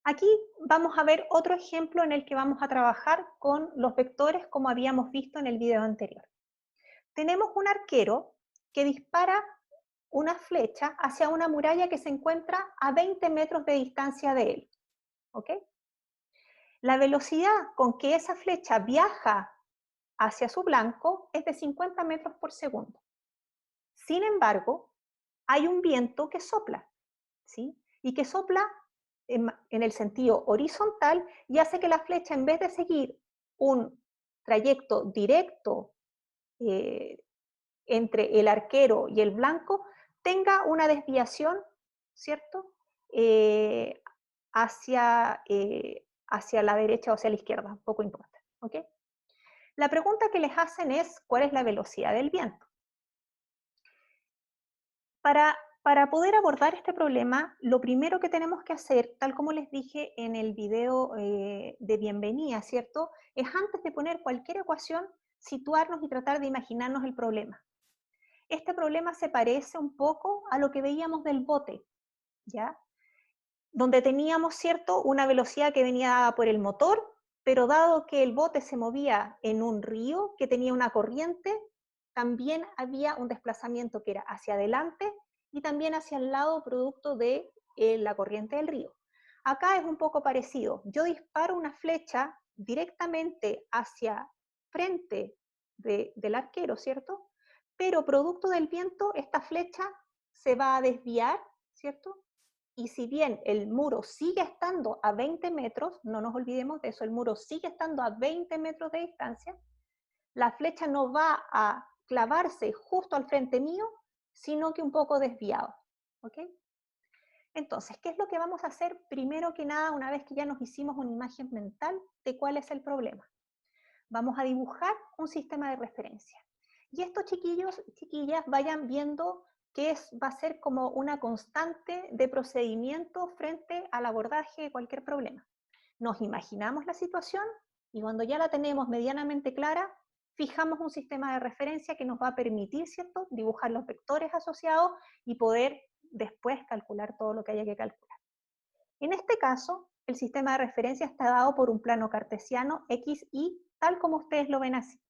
Aquí vamos a ver otro ejemplo en el que vamos a trabajar con los vectores como habíamos visto en el video anterior. Tenemos un arquero que dispara una flecha hacia una muralla que se encuentra a 20 metros de distancia de él. ¿Ok? La velocidad con que esa flecha viaja hacia su blanco es de 50 metros por segundo. Sin embargo, hay un viento que sopla, ¿sí? Y que sopla en el sentido horizontal y hace que la flecha, en vez de seguir un trayecto directo eh, entre el arquero y el blanco, tenga una desviación, ¿cierto? Eh, hacia la derecha o hacia la izquierda, poco importa, ¿ok? La pregunta que les hacen es, ¿cuál es la velocidad del viento? Para poder abordar este problema, lo primero que tenemos que hacer, tal como les dije en el video de bienvenida, ¿cierto? Es antes de poner cualquier ecuación, situarnos y tratar de imaginarnos el problema. Este problema se parece un poco a lo que veíamos del bote, ¿ya? Donde teníamos, ¿cierto?, una velocidad que venía dada por el motor, pero dado que el bote se movía en un río que tenía una corriente, también había un desplazamiento que era hacia adelante y también hacia el lado producto de la corriente del río. Acá es un poco parecido. Yo disparo una flecha directamente hacia frente del arquero, ¿cierto? Pero producto del viento, esta flecha se va a desviar, ¿cierto? Y si bien el muro sigue estando a 20 metros, no nos olvidemos de eso, el muro sigue estando a 20 metros de distancia, la flecha no va a clavarse justo al frente mío, sino que un poco desviado. ¿Ok? Entonces, ¿qué es lo que vamos a hacer primero que nada una vez que ya nos hicimos una imagen mental de cuál es el problema? Vamos a dibujar un sistema de referencia. Y estos chiquillos, chiquillas, vayan viendo que va a ser como una constante de procedimiento frente al abordaje de cualquier problema. Nos imaginamos la situación y cuando ya la tenemos medianamente clara, fijamos un sistema de referencia que nos va a permitir, ¿cierto?, dibujar los vectores asociados y poder después calcular todo lo que haya que calcular. En este caso, el sistema de referencia está dado por un plano cartesiano X, Y, tal como ustedes lo ven así.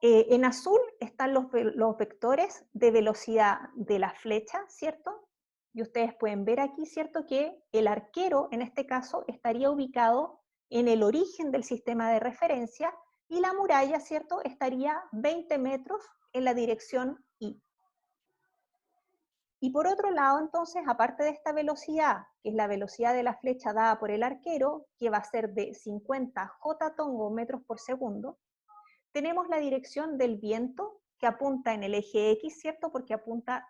En azul están los vectores de velocidad de la flecha, ¿cierto? Y ustedes pueden ver aquí, ¿cierto?, que el arquero, en este caso, estaría ubicado en el origen del sistema de referencia y la muralla, ¿cierto?, estaría 20 metros en la dirección Y. Y por otro lado, entonces, aparte de esta velocidad, que es la velocidad de la flecha dada por el arquero, que va a ser de 50 j-tongo metros por segundo, tenemos la dirección del viento que apunta en el eje X, ¿cierto? Porque apunta,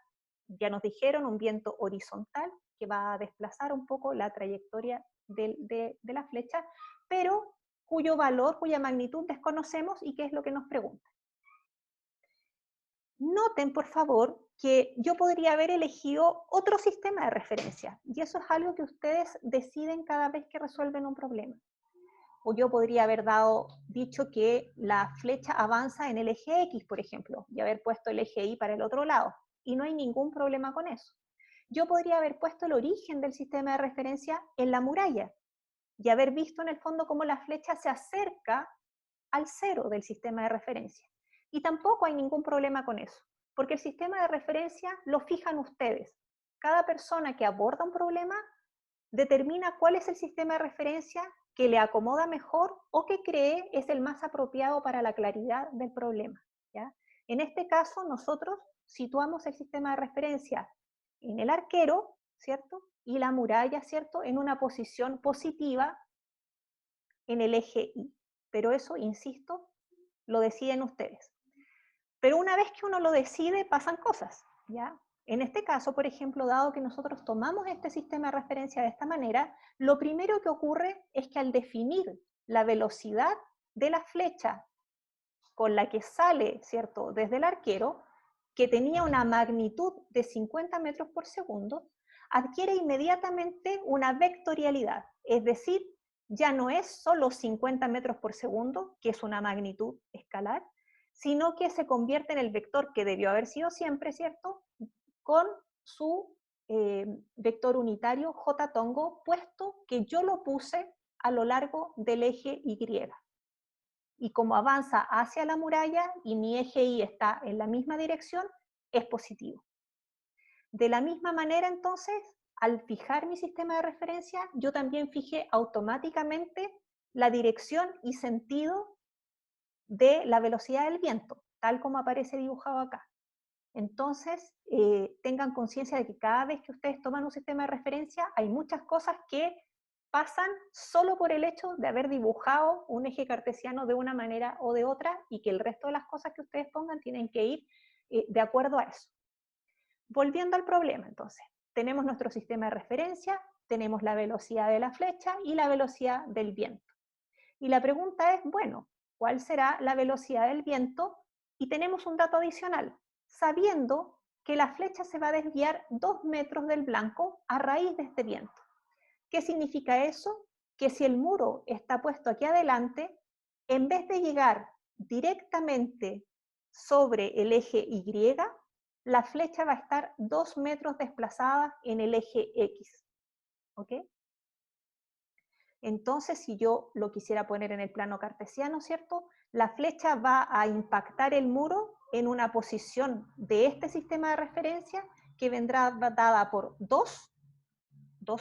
ya nos dijeron, un viento horizontal que va a desplazar un poco la trayectoria de la flecha, pero cuyo valor, cuya magnitud desconocemos y qué es lo que nos pregunta. Noten, por favor, que yo podría haber elegido otro sistema de referencia, y eso es algo que ustedes deciden cada vez que resuelven un problema. O yo podría haber dicho que la flecha avanza en el eje X, por ejemplo, y haber puesto el eje Y para el otro lado, y no hay ningún problema con eso. Yo podría haber puesto el origen del sistema de referencia en la muralla, y haber visto en el fondo cómo la flecha se acerca al cero del sistema de referencia. Y tampoco hay ningún problema con eso, porque el sistema de referencia lo fijan ustedes. Cada persona que aborda un problema determina cuál es el sistema de referencia que le acomoda mejor o que cree es el más apropiado para la claridad del problema, ¿ya? En este caso, nosotros situamos el sistema de referencia en el arquero, ¿cierto? Y la muralla, ¿cierto?, en una posición positiva en el eje Y. Pero eso, insisto, lo deciden ustedes. Pero una vez que uno lo decide, pasan cosas, ¿ya? En este caso, por ejemplo, dado que nosotros tomamos este sistema de referencia de esta manera, lo primero que ocurre es que al definir la velocidad de la flecha con la que sale, ¿cierto?, desde el arquero, que tenía una magnitud de 50 metros por segundo, adquiere inmediatamente una vectorialidad, es decir, ya no es solo 50 metros por segundo, que es una magnitud escalar, sino que se convierte en el vector que debió haber sido siempre, ¿cierto?, con su vector unitario J tongo, puesto que yo lo puse a lo largo del eje Y. Y como avanza hacia la muralla y mi eje Y está en la misma dirección, es positivo. De la misma manera, entonces, al fijar mi sistema de referencia, yo también fijé automáticamente la dirección y sentido de la velocidad del viento, tal como aparece dibujado acá. Entonces, tengan conciencia de que cada vez que ustedes toman un sistema de referencia, hay muchas cosas que pasan solo por el hecho de haber dibujado un eje cartesiano de una manera o de otra, y que el resto de las cosas que ustedes pongan tienen que ir de acuerdo a eso. Volviendo al problema, entonces, tenemos nuestro sistema de referencia, tenemos la velocidad de la flecha y la velocidad del viento. Y la pregunta es, bueno, ¿cuál será la velocidad del viento? Y tenemos un dato adicional, sabiendo que la flecha se va a desviar 2 metros del blanco a raíz de este viento. ¿Qué significa eso? Que si el muro está puesto aquí adelante, en vez de llegar directamente sobre el eje Y, la flecha va a estar 2 metros desplazada en el eje X. ¿Ok? Entonces, si yo lo quisiera poner en el plano cartesiano, ¿cierto? La flecha va a impactar el muro en una posición de este sistema de referencia que vendrá dada por 2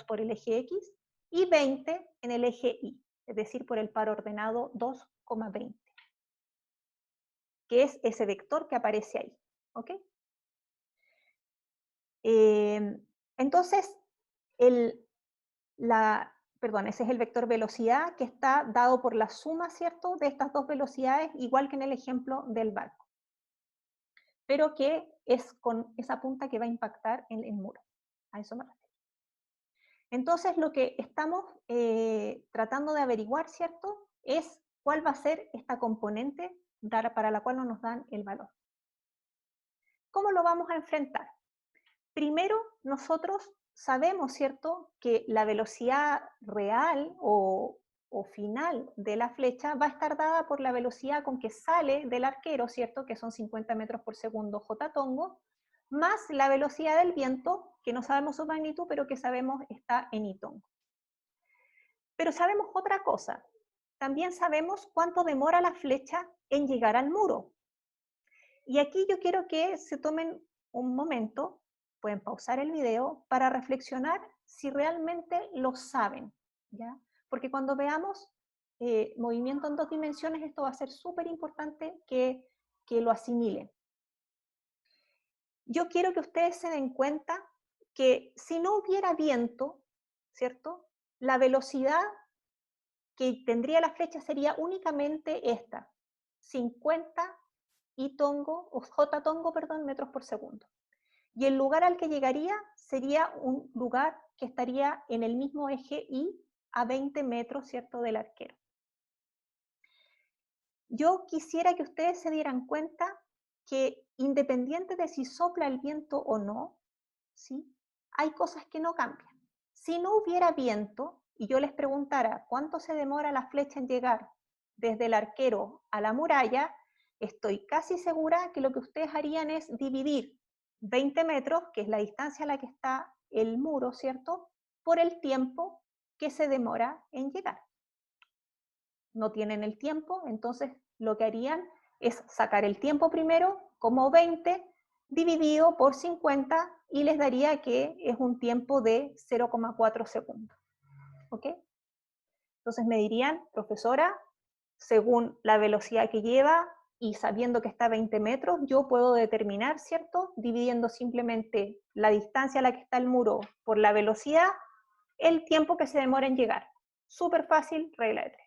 por el eje X, y 20 en el eje Y, es decir, por el par ordenado 2,20, que es ese vector que aparece ahí. ¿Ok? Entonces, ese es el vector velocidad que está dado por la suma, ¿cierto?, de estas dos velocidades, igual que en el ejemplo del barco, pero que es con esa punta que va a impactar en el muro. A eso me refiero. Entonces, lo que estamos tratando de averiguar, ¿cierto?, es cuál va a ser esta componente para la cual no nos dan el valor. ¿Cómo lo vamos a enfrentar? Primero, nosotros sabemos, ¿cierto?, que la velocidad real o final de la flecha va a estar dada por la velocidad con que sale del arquero, ¿cierto?, que son 50 metros por segundo J tongo, más la velocidad del viento, que no sabemos su magnitud, pero que sabemos está en I tongo. Pero sabemos otra cosa. También sabemos cuánto demora la flecha en llegar al muro. Y aquí yo quiero que se tomen un momento, pueden pausar el video, para reflexionar si realmente lo saben, ¿ya? Porque cuando veamos movimiento en 2 dimensiones, esto va a ser súper importante que lo asimilen. Yo quiero que ustedes se den cuenta que si no hubiera viento, ¿cierto?, la velocidad que tendría la flecha sería únicamente esta, 50 J tongo, metros por segundo. Y el lugar al que llegaría sería un lugar que estaría en el mismo eje Y a 20 metros, ¿cierto?, del arquero. Yo quisiera que ustedes se dieran cuenta que independiente de si sopla el viento o no, ¿sí?, hay cosas que no cambian. Si no hubiera viento y yo les preguntara cuánto se demora la flecha en llegar desde el arquero a la muralla, estoy casi segura que lo que ustedes harían es dividir 20 metros, que es la distancia a la que está el muro, ¿cierto?, por el tiempo que se demora en llegar. No tienen el tiempo, entonces lo que harían es sacar el tiempo primero como 20 dividido por 50 y les daría que es un tiempo de 0,4 segundos. ¿Ok? Entonces me dirían, profesora, según la velocidad que lleva y sabiendo que está a 20 metros, yo puedo determinar, ¿cierto?, dividiendo simplemente la distancia a la que está el muro por la velocidad, el tiempo que se demora en llegar. Súper fácil, regla de 3.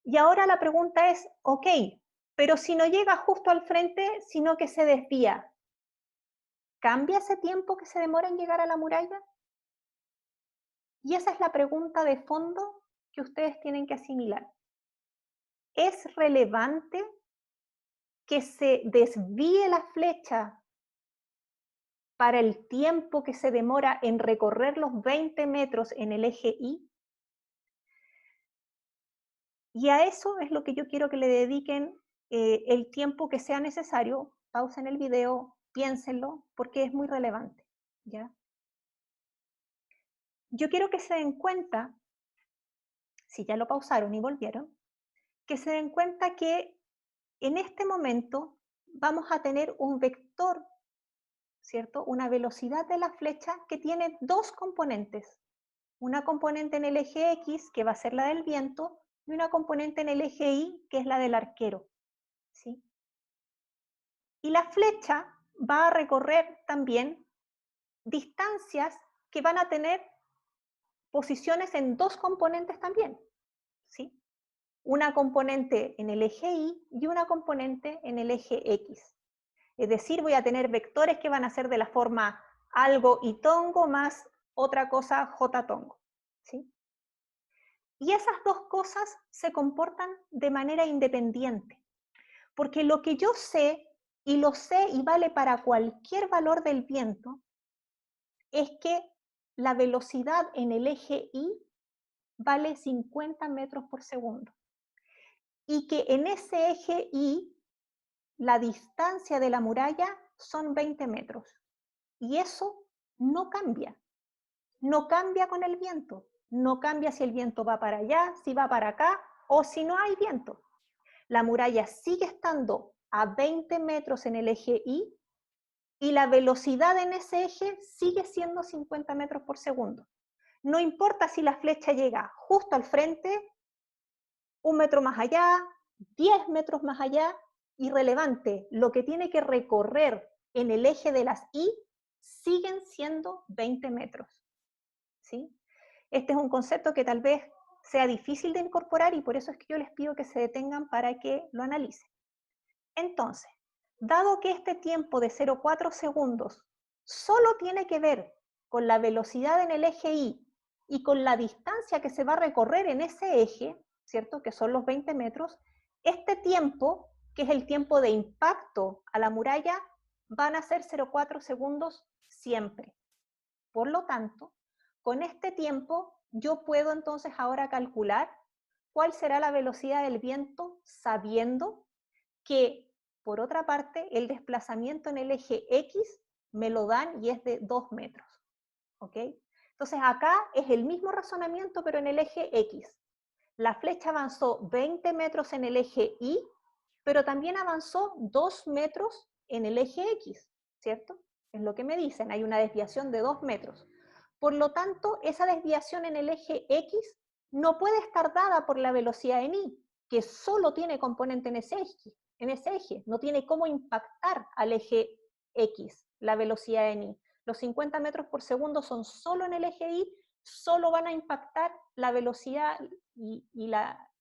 Y ahora la pregunta es, ok, pero si no llega justo al frente, sino que se desvía, ¿cambia ese tiempo que se demora en llegar a la muralla? Y esa es la pregunta de fondo que ustedes tienen que asimilar. ¿Es relevante que se desvíe la flecha para el tiempo que se demora en recorrer los 20 metros en el eje Y? Y a eso es lo que yo quiero que le dediquen el tiempo que sea necesario. Pausen el video, piénsenlo, porque es muy relevante, ¿ya? Yo quiero que se den cuenta, si ya lo pausaron y volvieron, que se den cuenta que en este momento vamos a tener un vector, ¿cierto? Una velocidad de la flecha que tiene dos componentes. Una componente en el eje X, que va a ser la del viento, y una componente en el eje Y, que es la del arquero, ¿sí? Y la flecha va a recorrer también distancias que van a tener posiciones en dos componentes también, ¿sí? Una componente en el eje Y y una componente en el eje X. Es decir, voy a tener vectores que van a ser de la forma algo y tongo más otra cosa j tongo, ¿sí? Y esas dos cosas se comportan de manera independiente, porque lo que yo sé, y lo sé y vale para cualquier valor del viento, es que la velocidad en el eje Y vale 50 metros por segundo. Y que en ese eje Y la distancia de la muralla son 20 metros. Y eso no cambia. No cambia con el viento. No cambia si el viento va para allá, si va para acá o si no hay viento. La muralla sigue estando a 20 metros en el eje y la velocidad en ese eje sigue siendo 50 metros por segundo. No importa si la flecha llega justo al frente, 1 metro más allá, 10 metros más allá, irrelevante. Lo que tiene que recorrer en el eje de las Y siguen siendo 20 metros. ¿Sí? Este es un concepto que tal vez sea difícil de incorporar y por eso es que yo les pido que se detengan para que lo analicen. Entonces, dado que este tiempo de 0,4 segundos solo tiene que ver con la velocidad en el eje y con la distancia que se va a recorrer en ese eje, ¿cierto? Que son los 20 metros, este tiempo, que es el tiempo de impacto a la muralla, van a ser 0,4 segundos siempre. Por lo tanto, con este tiempo yo puedo entonces ahora calcular cuál será la velocidad del viento sabiendo que, por otra parte, el desplazamiento en el eje X me lo dan y es de 2 metros. ¿Ok? Entonces acá es el mismo razonamiento, pero en el eje X. La flecha avanzó 20 metros en el eje Y, pero también avanzó 2 metros en el eje X, ¿cierto? Es lo que me dicen, hay una desviación de 2 metros. Por lo tanto, esa desviación en el eje X no puede estar dada por la velocidad en Y, que solo tiene componente en ese eje, no tiene cómo impactar al eje X, la velocidad en Y. Los 50 metros por segundo son solo en el eje Y, solo van a impactar la velocidad y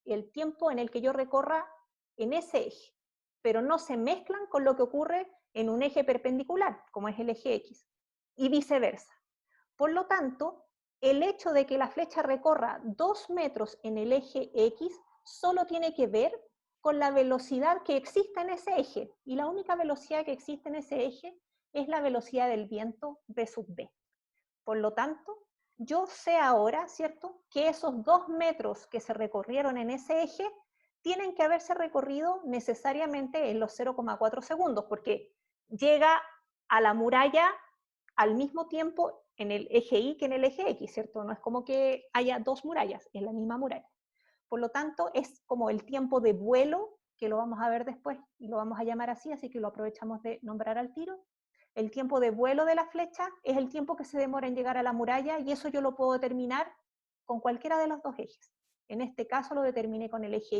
el tiempo en el que yo recorra en ese eje, pero no se mezclan con lo que ocurre en un eje perpendicular, como es el eje X, y viceversa. Por lo tanto, el hecho de que la flecha recorra 2 metros en el eje X solo tiene que ver con la velocidad que existe en ese eje, y la única velocidad que existe en ese eje es la velocidad del viento V sub B. Por lo tanto, yo sé ahora, ¿cierto?, que esos 2 metros que se recorrieron en ese eje tienen que haberse recorrido necesariamente en los 0,4 segundos, porque llega a la muralla al mismo tiempo en el eje Y que en el eje X, ¿cierto? No es como que haya dos murallas, es la misma muralla. Por lo tanto, es como el tiempo de vuelo, que lo vamos a ver después y lo vamos a llamar así que lo aprovechamos de nombrar al tiro. El tiempo de vuelo de la flecha es el tiempo que se demora en llegar a la muralla y eso yo lo puedo determinar con cualquiera de los dos ejes. En este caso lo determiné con el eje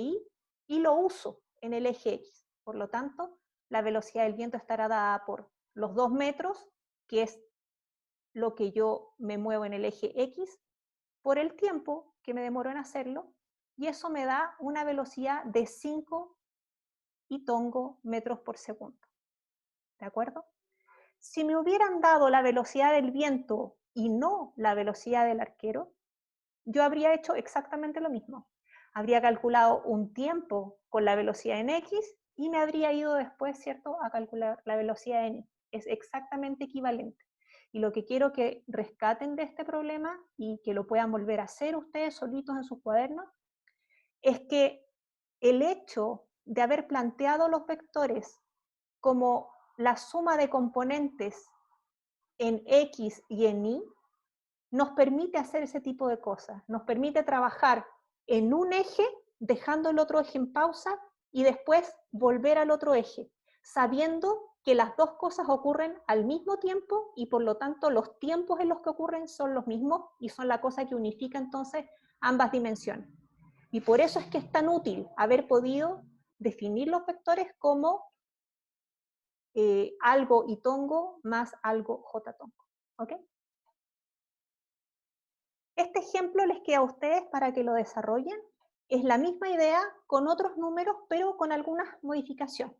y lo uso en el eje X. Por lo tanto, la velocidad del viento estará dada por los 2 metros, que es lo que yo me muevo en el eje X, por el tiempo que me demoro en hacerlo, y eso me da una velocidad de 5 y tongo metros por segundo. ¿De acuerdo? Si me hubieran dado la velocidad del viento y no la velocidad del arquero, yo habría hecho exactamente lo mismo. Habría calculado un tiempo con la velocidad en X y me habría ido después, ¿cierto?, a calcular la velocidad en Y. Es exactamente equivalente. Y lo que quiero que rescaten de este problema y que lo puedan volver a hacer ustedes solitos en sus cuadernos, es que el hecho de haber planteado los vectores como la suma de componentes en X y en Y nos permite hacer ese tipo de cosas, nos permite trabajar en un eje, dejando el otro eje en pausa y después volver al otro eje, sabiendo que las dos cosas ocurren al mismo tiempo y por lo tanto los tiempos en los que ocurren son los mismos y son la cosa que unifica entonces ambas dimensiones. Y por eso es que es tan útil haber podido definir los vectores como algo y tongo más algo j tongo. ¿Ok? Este ejemplo les queda a ustedes para que lo desarrollen. Es la misma idea con otros números, pero con algunas modificaciones.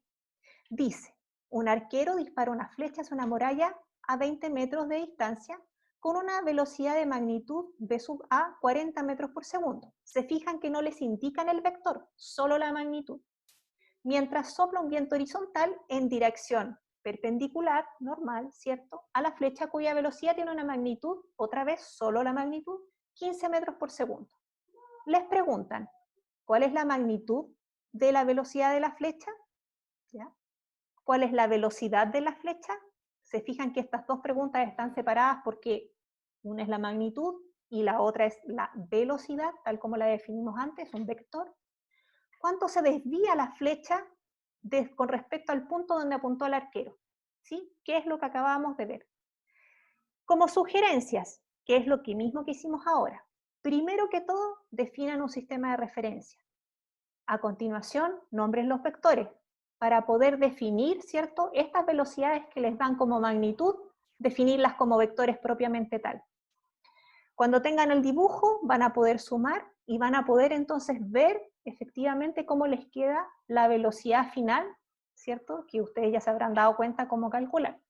Dice, un arquero dispara una flecha hacia una muralla a 20 metros de distancia con una velocidad de magnitud v sub a 40 metros por segundo. Se fijan que no les indican el vector, solo la magnitud. Mientras sopla un viento horizontal en dirección perpendicular, normal, ¿cierto?, a la flecha cuya velocidad tiene una magnitud, otra vez solo la magnitud, 15 metros por segundo. Les preguntan, ¿cuál es la magnitud de la velocidad de la flecha? ¿Ya? ¿Cuál es la velocidad de la flecha? Se fijan que estas dos preguntas están separadas porque una es la magnitud y la otra es la velocidad, tal como la definimos antes, un vector. ¿Cuánto se desvía la flecha con respecto al punto donde apuntó el arquero? ¿Sí? ¿Qué es lo que acabamos de ver? Como sugerencias, ¿qué es lo que mismo que hicimos ahora? Primero que todo, definan un sistema de referencia. A continuación, nombren los vectores para poder definir, ¿cierto?, estas velocidades que les dan como magnitud, definirlas como vectores propiamente tal. Cuando tengan el dibujo, van a poder sumar y van a poder entonces ver efectivamente cómo les queda la velocidad final, ¿cierto?, que ustedes ya se habrán dado cuenta cómo calcular.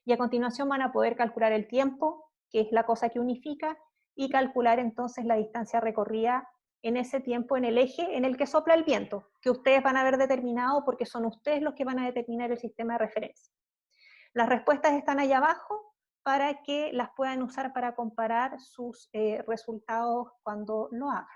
Y a continuación van a poder calcular el tiempo, que es la cosa que unifica, y calcular entonces la distancia recorrida en ese tiempo en el eje en el que sopla el viento, que ustedes van a haber determinado porque son ustedes los que van a determinar el sistema de referencia. Las respuestas están ahí abajo para que las puedan usar para comparar sus resultados cuando lo hagan.